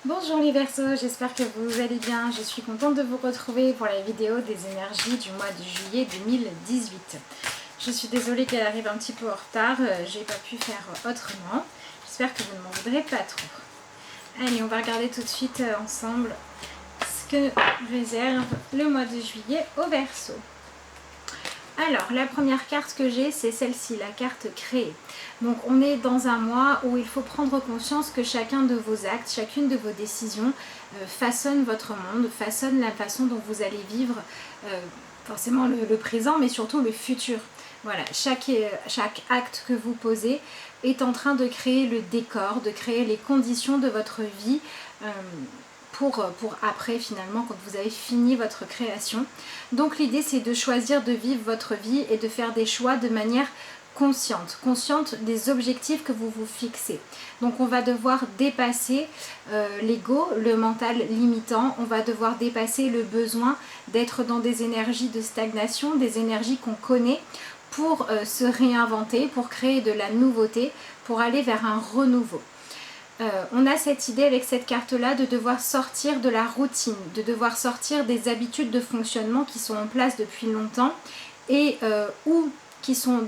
Bonjour les Verseaux, j'espère que vous allez bien. Je suis contente de vous retrouver pour la vidéo des énergies du mois de juillet 2018. Je suis désolée qu'elle arrive un petit peu en retard, j'ai pas pu faire autrement. J'espère que vous ne m'en voudrez pas trop. Allez, on va regarder tout de suite ensemble ce que réserve le mois de juillet au Verseau. Alors, la première carte que j'ai, c'est celle-ci, la carte créée. Donc, on est dans un mois où il faut prendre conscience que chacun de vos actes, chacune de vos décisions façonne votre monde, façonne la façon dont vous allez vivre forcément le présent, mais surtout le futur. Voilà, chaque acte que vous posez est en train de créer le décor, de créer les conditions de votre vie pour après finalement quand vous avez fini votre création. Donc l'idée c'est de choisir de vivre votre vie et de faire des choix de manière consciente des objectifs que vous vous fixez. Donc on va devoir dépasser l'ego, le mental limitant, on va devoir dépasser le besoin d'être dans des énergies de stagnation, des énergies qu'on connaît pour se réinventer, pour créer de la nouveauté, pour aller vers un renouveau. On a cette idée avec cette carte-là de devoir sortir de la routine, de devoir sortir des habitudes de fonctionnement qui sont en place depuis longtemps et ou qui sont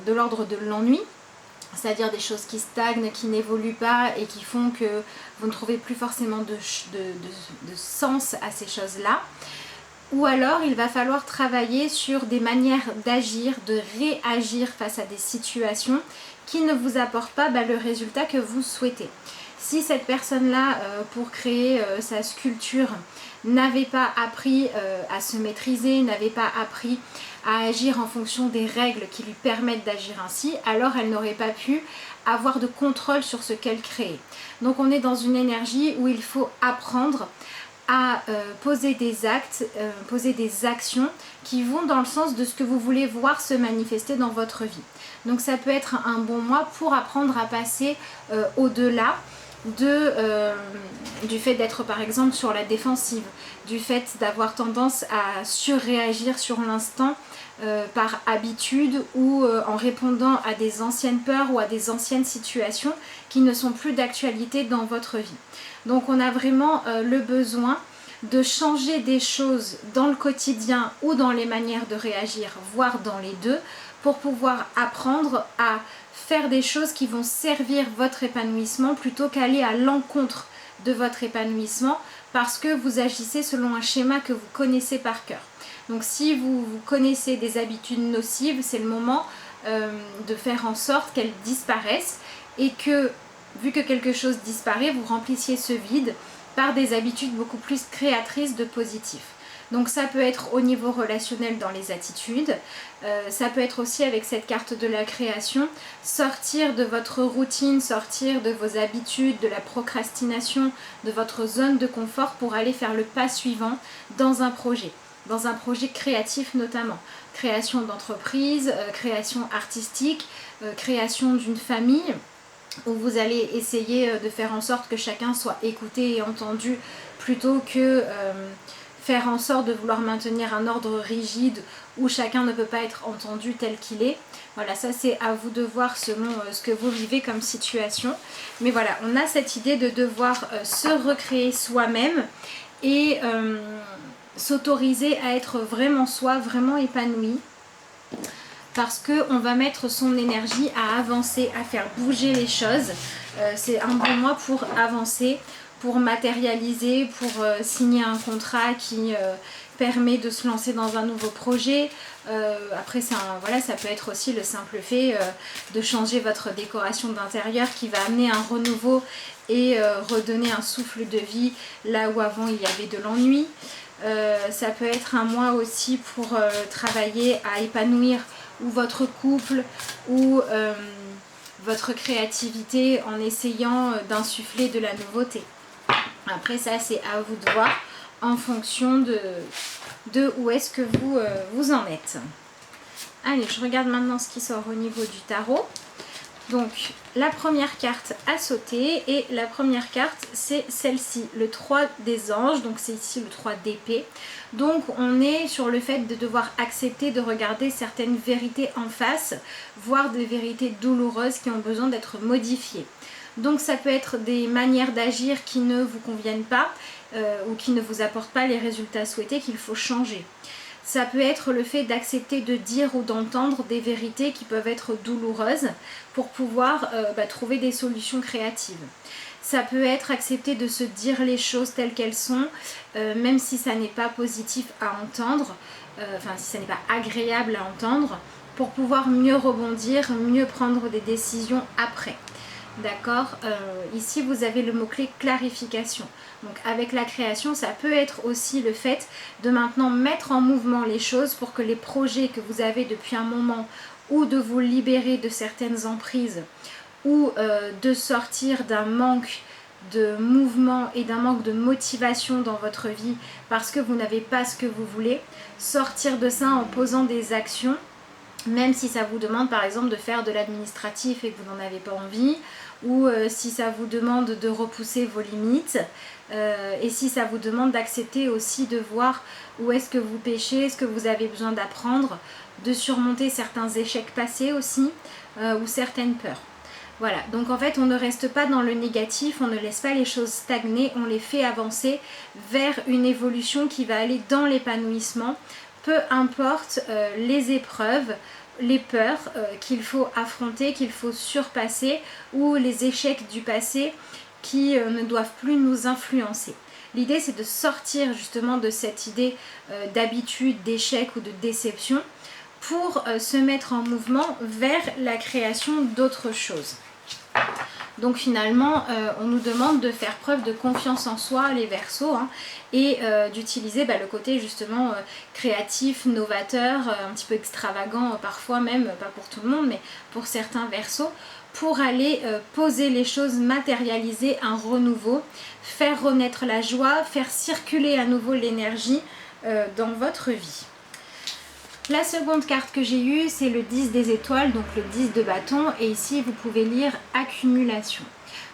de l'ordre de l'ennui, c'est-à-dire des choses qui stagnent, qui n'évoluent pas et qui font que vous ne trouvez plus forcément de sens à ces choses-là. Ou alors il va falloir travailler sur des manières d'agir, de réagir face à des situations qui ne vous apportent pas le résultat que vous souhaitez. Si cette personne-là, pour créer sa sculpture, n'avait pas appris à se maîtriser, n'avait pas appris à agir en fonction des règles qui lui permettent d'agir ainsi, alors elle n'aurait pas pu avoir de contrôle sur ce qu'elle crée. Donc on est dans une énergie où il faut apprendre à poser des actes, poser des actions qui vont dans le sens de ce que vous voulez voir se manifester dans votre vie. Donc ça peut être un bon mois pour apprendre à passer au-delà du fait d'être par exemple sur la défensive, du fait d'avoir tendance à surréagir sur l'instant par habitude ou en répondant à des anciennes peurs ou à des anciennes situations qui ne sont plus d'actualité dans votre vie. Donc on a vraiment le besoin de changer des choses dans le quotidien ou dans les manières de réagir, voire dans les deux, pour pouvoir apprendre à faire des choses qui vont servir votre épanouissement plutôt qu'aller à l'encontre de votre épanouissement parce que vous agissez selon un schéma que vous connaissez par cœur. Donc si vous connaissez des habitudes nocives, c'est le moment de faire en sorte qu'elles disparaissent et que, vu que quelque chose disparaît, vous remplissiez ce vide par des habitudes beaucoup plus créatrices de positif. Donc ça peut être au niveau relationnel dans les attitudes, ça peut être aussi avec cette carte de la création, sortir de votre routine, sortir de vos habitudes, de la procrastination, de votre zone de confort pour aller faire le pas suivant dans un projet créatif notamment. Création d'entreprise, création artistique, création d'une famille, où vous allez essayer de faire en sorte que chacun soit écouté et entendu plutôt que faire en sorte de vouloir maintenir un ordre rigide où chacun ne peut pas être entendu tel qu'il est. Voilà, ça c'est à vous de voir selon ce que vous vivez comme situation. Mais voilà, on a cette idée de devoir se recréer soi-même et s'autoriser à être vraiment soi, vraiment épanoui. Parce qu'on va mettre son énergie à avancer, à faire bouger les choses. C'est un bon mois pour avancer, pour matérialiser, pour signer un contrat qui permet de se lancer dans un nouveau projet. Après, voilà, ça peut être aussi le simple fait de changer votre décoration d'intérieur qui va amener un renouveau et redonner un souffle de vie là où avant il y avait de l'ennui. Ça peut être un mois aussi pour travailler à épanouir ou votre couple ou votre créativité en essayant d'insuffler de la nouveauté. Après ça c'est à vous de voir en fonction de où est-ce que vous en êtes. Allez, je regarde maintenant ce qui sort au niveau du tarot. Donc la première carte à sauter et la première carte c'est celle-ci, le 3 des anges, donc c'est ici le 3 d'épée. Donc on est sur le fait de devoir accepter de regarder certaines vérités en face, voire des vérités douloureuses qui ont besoin d'être modifiées. Donc ça peut être des manières d'agir qui ne vous conviennent pas ou qui ne vous apportent pas les résultats souhaités qu'il faut changer. Ça peut être le fait d'accepter de dire ou d'entendre des vérités qui peuvent être douloureuses pour pouvoir trouver des solutions créatives. Ça peut être accepter de se dire les choses telles qu'elles sont, même si ça n'est pas positif à entendre, si ça n'est pas agréable à entendre, pour pouvoir mieux rebondir, mieux prendre des décisions après. D'accord, ici vous avez le mot-clé clarification. Donc avec la création, ça peut être aussi le fait de maintenant mettre en mouvement les choses pour que les projets que vous avez depuis un moment, ou de vous libérer de certaines emprises, ou de sortir d'un manque de mouvement et d'un manque de motivation dans votre vie parce que vous n'avez pas ce que vous voulez, sortir de ça en posant des actions, même si ça vous demande par exemple de faire de l'administratif et que vous n'en avez pas envie, ou si ça vous demande de repousser vos limites, et si ça vous demande d'accepter aussi de voir où est-ce que vous péchez, ce que vous avez besoin d'apprendre, de surmonter certains échecs passés aussi, ou certaines peurs. Voilà, donc en fait on ne reste pas dans le négatif, on ne laisse pas les choses stagner, on les fait avancer vers une évolution qui va aller dans l'épanouissement, peu importe les épreuves, les peurs qu'il faut affronter, qu'il faut surpasser, ou les échecs du passé qui ne doivent plus nous influencer. L'idée c'est de sortir justement de cette idée d'habitude, d'échec ou de déception pour se mettre en mouvement vers la création d'autres choses. Donc finalement, on nous demande de faire preuve de confiance en soi, les Verseaux, et d'utiliser le côté justement créatif, novateur, un petit peu extravagant parfois même, pas pour tout le monde, mais pour certains Verseaux, pour aller poser les choses, matérialiser un renouveau, faire renaître la joie, faire circuler à nouveau l'énergie dans votre vie. La seconde carte que j'ai eue, c'est le 10 des étoiles, donc le 10 de bâton, et ici vous pouvez lire accumulation.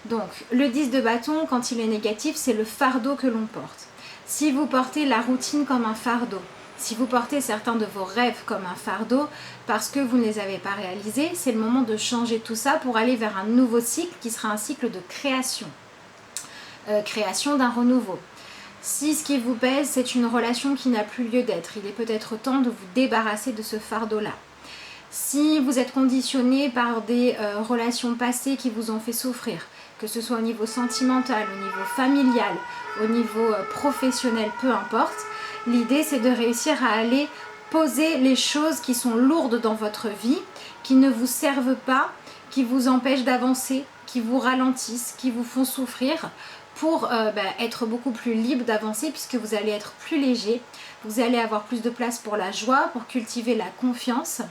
Donc le 10 de bâton, quand il est négatif, c'est le fardeau que l'on porte. Si vous portez la routine comme un fardeau, si vous portez certains de vos rêves comme un fardeau parce que vous ne les avez pas réalisés, c'est le moment de changer tout ça pour aller vers un nouveau cycle qui sera un cycle de création. Création d'un renouveau. Si ce qui vous pèse, c'est une relation qui n'a plus lieu d'être, il est peut-être temps de vous débarrasser de ce fardeau-là. Si vous êtes conditionné par des relations passées qui vous ont fait souffrir, que ce soit au niveau sentimental, au niveau familial, au niveau professionnel, peu importe, l'idée c'est de réussir à aller poser les choses qui sont lourdes dans votre vie, qui ne vous servent pas, qui vous empêchent d'avancer, qui vous ralentissent, qui vous font souffrir, pour être beaucoup plus libre d'avancer puisque vous allez être plus léger, vous allez avoir plus de place pour la joie, pour cultiver la confiance.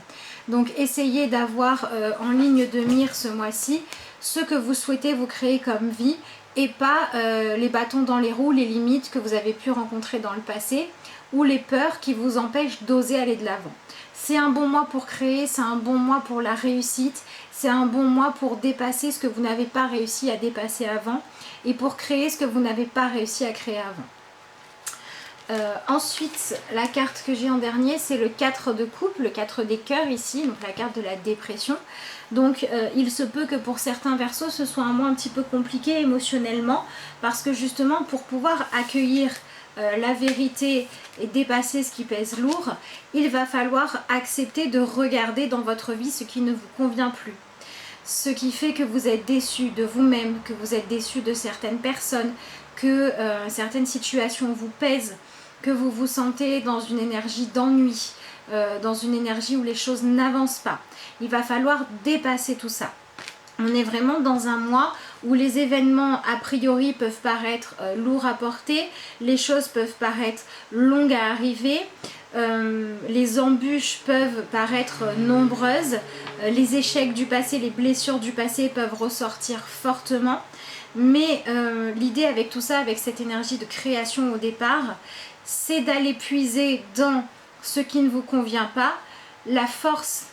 Donc essayez d'avoir en ligne de mire ce mois-ci ce que vous souhaitez vous créer comme vie et pas les bâtons dans les roues, les limites que vous avez pu rencontrer dans le passé ou les peurs qui vous empêchent d'oser aller de l'avant. C'est un bon mois pour créer, c'est un bon mois pour la réussite, c'est un bon mois pour dépasser ce que vous n'avez pas réussi à dépasser avant et pour créer ce que vous n'avez pas réussi à créer avant. Ensuite, la carte que j'ai en dernier, c'est le 4 de coupe, le 4 des cœurs ici, donc la carte de la dépression. Donc il se peut que pour certains Verseaux, ce soit un mois un petit peu compliqué émotionnellement, parce que justement pour pouvoir accueillir la vérité et dépasser ce qui pèse lourd, il va falloir accepter de regarder dans votre vie ce qui ne vous convient plus. Ce qui fait que vous êtes déçu de vous-même, que vous êtes déçu de certaines personnes, que certaines situations vous pèsent, que vous vous sentez dans une énergie d'ennui, dans une énergie où les choses n'avancent pas. Il va falloir dépasser tout ça. On est vraiment dans un mois où les événements a priori peuvent paraître lourds à porter, les choses peuvent paraître longues à arriver, les embûches peuvent paraître nombreuses, les échecs du passé, les blessures du passé peuvent ressortir fortement, mais l'idée avec tout ça, avec cette énergie de création au départ, c'est d'aller puiser dans ce qui ne vous convient pas, la force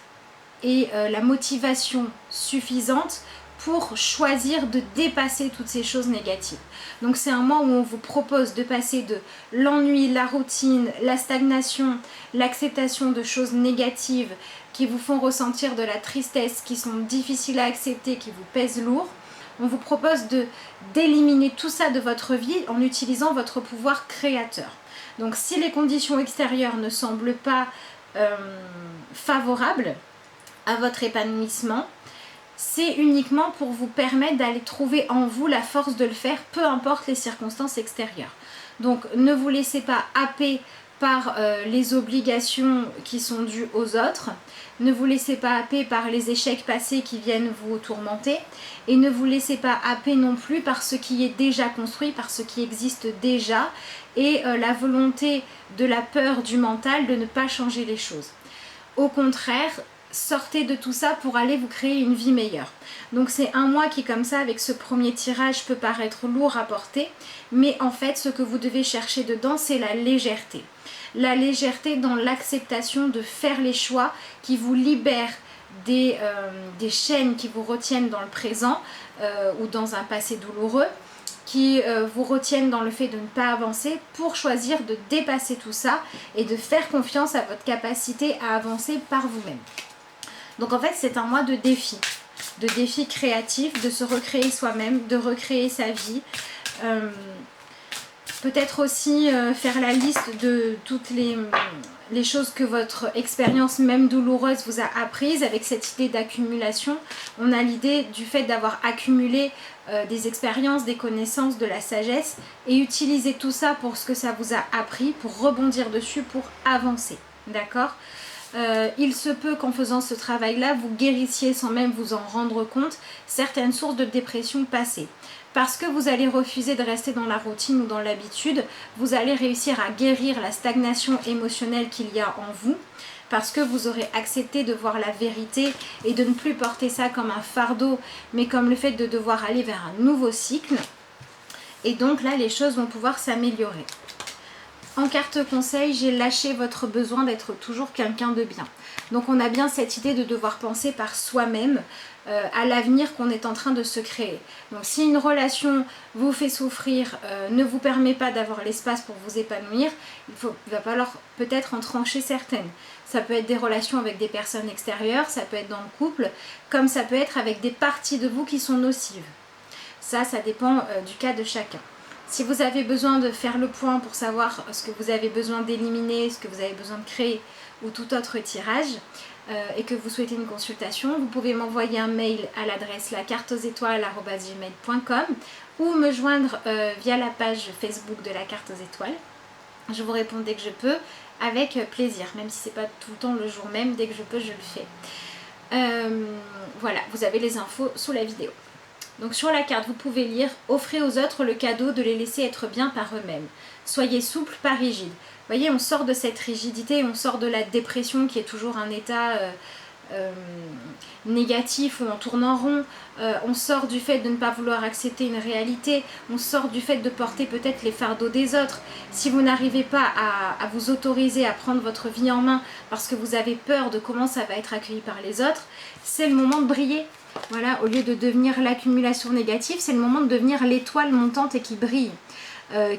et la motivation suffisante pour choisir de dépasser toutes ces choses négatives. Donc c'est un mois où on vous propose de passer de l'ennui, la routine, la stagnation, l'acceptation de choses négatives qui vous font ressentir de la tristesse, qui sont difficiles à accepter, qui vous pèsent lourd, On vous propose d'éliminer tout ça de votre vie en utilisant votre pouvoir créateur. Donc si les conditions extérieures ne semblent pas favorables à votre épanouissement, c'est uniquement pour vous permettre d'aller trouver en vous la force de le faire, peu importe les circonstances extérieures. Donc ne vous laissez pas happer par les obligations qui sont dues aux autres, ne vous laissez pas happer par les échecs passés qui viennent vous tourmenter, et ne vous laissez pas happer non plus par ce qui est déjà construit, par ce qui existe déjà, et la volonté de la peur du mental de ne pas changer les choses. Au contraire, sortez de tout ça pour aller vous créer une vie meilleure. Donc c'est un mois qui, comme ça, avec ce premier tirage, peut paraître lourd à porter, mais en fait ce que vous devez chercher dedans, c'est la légèreté. La légèreté dans l'acceptation de faire les choix qui vous libèrent des chaînes qui vous retiennent dans le présent ou dans un passé douloureux, qui vous retiennent dans le fait de ne pas avancer, pour choisir de dépasser tout ça et de faire confiance à votre capacité à avancer par vous-même. Donc en fait c'est un mois de défis créatifs, de se recréer soi-même, de recréer sa vie. Peut-être aussi faire la liste de toutes les choses que votre expérience même douloureuse vous a apprises. Avec cette idée d'accumulation, on a l'idée du fait d'avoir accumulé des expériences, des connaissances, de la sagesse, et utiliser tout ça pour ce que ça vous a appris, pour rebondir dessus, pour avancer. D'accord ? Il se peut qu'en faisant ce travail-là, vous guérissiez sans même vous en rendre compte certaines sources de dépression passées. Parce que vous allez refuser de rester dans la routine ou dans l'habitude, vous allez réussir à guérir la stagnation émotionnelle qu'il y a en vous, parce que vous aurez accepté de voir la vérité et de ne plus porter ça comme un fardeau, mais comme le fait de devoir aller vers un nouveau cycle. Et donc là, les choses vont pouvoir s'améliorer. En carte conseil, j'ai lâché votre besoin d'être toujours quelqu'un de bien. Donc on a bien cette idée de devoir penser par soi-même à l'avenir qu'on est en train de se créer. Donc si une relation vous fait souffrir, ne vous permet pas d'avoir l'espace pour vous épanouir, il va falloir peut-être en trancher certaines. Ça peut être des relations avec des personnes extérieures, ça peut être dans le couple, comme ça peut être avec des parties de vous qui sont nocives. Ça dépend du cas de chacun. Si vous avez besoin de faire le point pour savoir ce que vous avez besoin d'éliminer, ce que vous avez besoin de créer ou tout autre tirage, et que vous souhaitez une consultation, vous pouvez m'envoyer un mail à l'adresse lacarteauxétoiles@gmail.com ou me joindre via la page Facebook de la carte aux étoiles. Je vous réponds dès que je peux, avec plaisir, même si c'est pas tout le temps le jour même, dès que je peux je le fais. Voilà, vous avez les infos sous la vidéo. Donc sur la carte, vous pouvez lire « Offrez aux autres le cadeau de les laisser être bien par eux-mêmes. Soyez souple, pas rigide. » Vous voyez, on sort de cette rigidité, on sort de la dépression qui est toujours un état négatif où on tourne en rond. On sort du fait de ne pas vouloir accepter une réalité. On sort du fait de porter peut-être les fardeaux des autres. Si vous n'arrivez pas à vous autoriser à prendre votre vie en main parce que vous avez peur de comment ça va être accueilli par les autres, c'est le moment de briller. Voilà, au lieu de devenir l'accumulation négative, c'est le moment de devenir l'étoile montante et qui brille.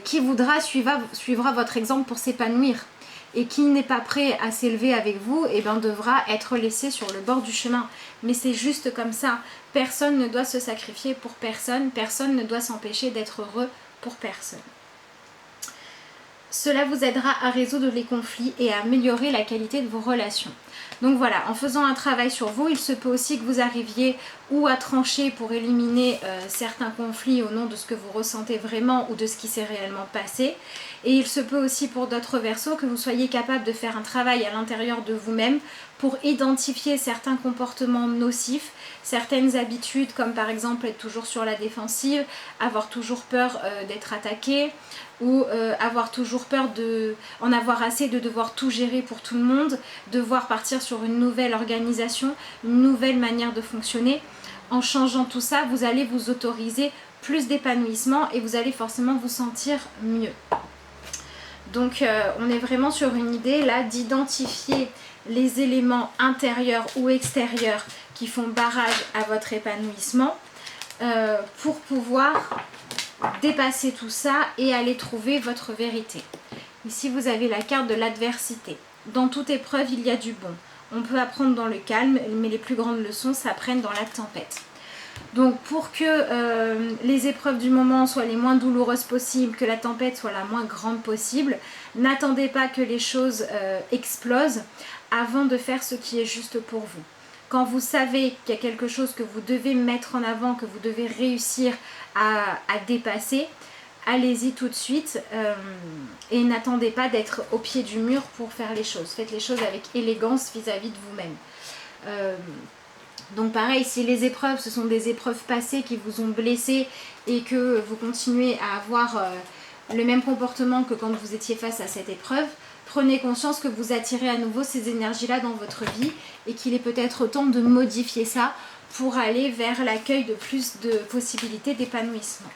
Qui voudra suivra votre exemple pour s'épanouir. Et qui n'est pas prêt à s'élever avec vous, eh ben, devra être laissé sur le bord du chemin. Mais c'est juste comme ça. Personne ne doit se sacrifier pour personne. Personne ne doit s'empêcher d'être heureux pour personne. Cela vous aidera à résoudre les conflits et à améliorer la qualité de vos relations. Donc voilà, en faisant un travail sur vous, il se peut aussi que vous arriviez ou à trancher pour éliminer certains conflits au nom de ce que vous ressentez vraiment ou de ce qui s'est réellement passé. Et il se peut aussi pour d'autres verseaux que vous soyez capable de faire un travail à l'intérieur de vous-même pour identifier certains comportements nocifs, certaines habitudes comme par exemple être toujours sur la défensive, avoir toujours peur d'être attaqué, ou avoir toujours peur en avoir assez de devoir tout gérer pour tout le monde, devoir partir sur une nouvelle organisation, une nouvelle manière de fonctionner. En changeant tout ça, vous allez vous autoriser plus d'épanouissement et vous allez forcément vous sentir mieux. Donc on est vraiment sur une idée là d'identifier les éléments intérieurs ou extérieurs qui font barrage à votre épanouissement pour pouvoir dépasser tout ça et aller trouver votre vérité. Ici vous avez la carte de l'adversité. Dans toute épreuve il y a du bon. On peut apprendre dans le calme, mais les plus grandes leçons s'apprennent dans la tempête. Donc pour que les épreuves du moment soient les moins douloureuses possibles, que la tempête soit la moins grande possible, n'attendez pas que les choses explosent avant de faire ce qui est juste pour vous. Quand vous savez qu'il y a quelque chose que vous devez mettre en avant, que vous devez réussir à dépasser, allez-y tout de suite et n'attendez pas d'être au pied du mur pour faire les choses. Faites les choses avec élégance vis-à-vis de vous-même. Donc pareil, si les épreuves, ce sont des épreuves passées qui vous ont blessé et que vous continuez à avoir le même comportement que quand vous étiez face à cette épreuve, prenez conscience que vous attirez à nouveau ces énergies-là dans votre vie et qu'il est peut-être temps de modifier ça pour aller vers l'accueil de plus de possibilités d'épanouissement.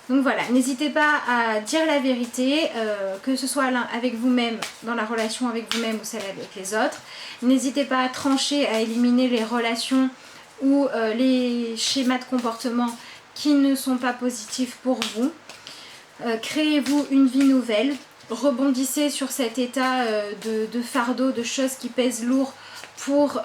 Donc voilà, n'hésitez pas à dire la vérité, que ce soit avec vous-même, dans la relation avec vous-même ou celle avec les autres. N'hésitez pas à trancher, à éliminer les relations ou les schémas de comportement qui ne sont pas positifs pour vous. Créez-vous une vie nouvelle. Rebondissez sur cet état de fardeau, de choses qui pèsent lourd pour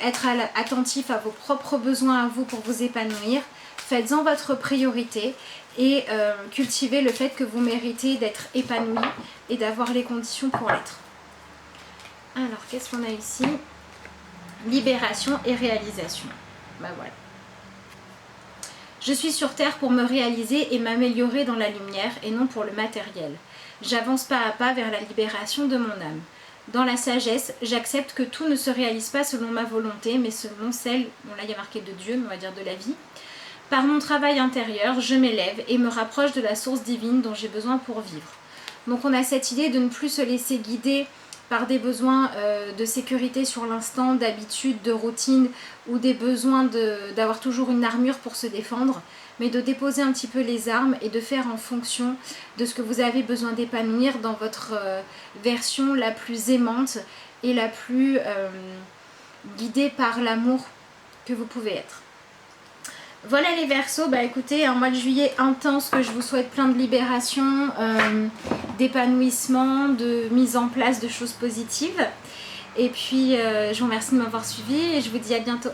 être attentif à vos propres besoins à vous pour vous épanouir. Faites-en votre priorité et cultivez le fait que vous méritez d'être épanoui et d'avoir les conditions pour l'être. Alors, qu'est-ce qu'on a ici? Libération et réalisation. Bah voilà. Je suis sur Terre pour me réaliser et m'améliorer dans la lumière et non pour le matériel. J'avance pas à pas vers la libération de mon âme. Dans la sagesse, j'accepte que tout ne se réalise pas selon ma volonté, mais selon celle, bon là il y a marqué de Dieu, mais on va dire de la vie. Par mon travail intérieur, je m'élève et me rapproche de la source divine dont j'ai besoin pour vivre. Donc on a cette idée de ne plus se laisser guider par des besoins de sécurité sur l'instant, d'habitude, de routine ou des besoins d'avoir toujours une armure pour se défendre, mais de déposer un petit peu les armes et de faire en fonction de ce que vous avez besoin d'épanouir dans votre version la plus aimante et la plus guidée par l'amour que vous pouvez être. Voilà les Verseaux, bah écoutez, un mois de juillet intense que je vous souhaite plein de libération, d'épanouissement, de mise en place de choses positives. Et puis je vous remercie de m'avoir suivi et je vous dis à bientôt.